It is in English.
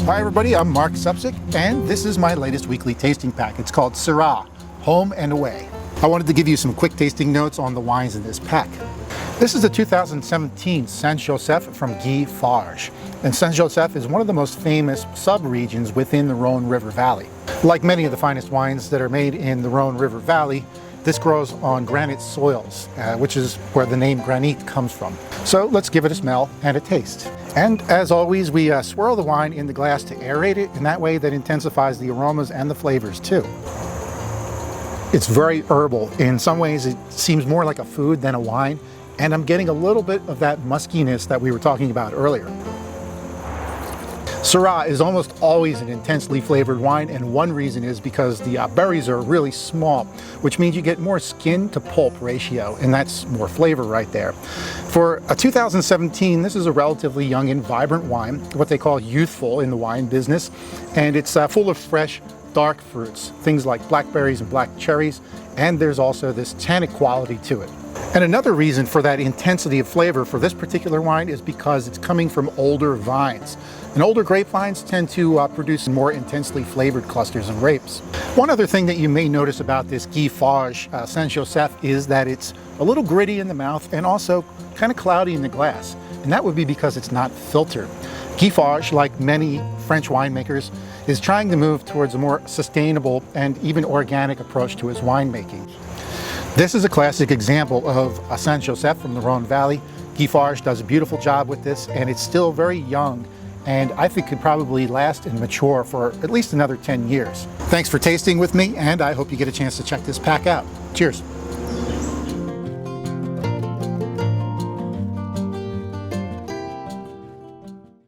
Hi everybody, I'm Marc Supsic, and this is my latest weekly tasting pack. It's called Syrah, Home and Away. I wanted to give you some quick tasting notes on the wines in this pack. This is a 2017 Saint-Joseph from Farge. And Saint-Joseph is one of the most famous sub-regions within the Rhone River Valley. Like many of the finest wines that are made in the Rhone River Valley, this grows on granite soils, which is where the name Granit comes from. So let's give it a smell and a taste. And as always, we swirl the wine in the glass to aerate it in that way that intensifies the aromas and the flavors too. It's very herbal. In some ways it seems more like a food than a wine, and I'm getting a little bit of that muskiness that we were talking about earlier. Syrah is almost always an intensely flavored wine, and one reason is because the berries are really small, which means you get more skin to pulp ratio, and that's more flavor right there. For a 2017, this is a relatively young and vibrant wine, what they call youthful in the wine business, and it's full of fresh, dark fruits, things like blackberries and black cherries, and there's also this tannic quality to it. And another reason for that intensity of flavor for this particular wine is because it's coming from older vines. And older grapevines tend to produce more intensely flavored clusters of grapes. One other thing that you may notice about this Farge Saint-Joseph is that it's a little gritty in the mouth and also kind of cloudy in the glass. And that would be because it's not filtered. Farge, like many French winemakers, is trying to move towards a more sustainable and even organic approach to his winemaking. This is a classic example of a Saint-Joseph from the Rhone Valley. Farge does a beautiful job with this, and it's still very young, and I think could probably last and mature for at least another 10 years. Thanks for tasting with me, and I hope you get a chance to check this pack out. Cheers.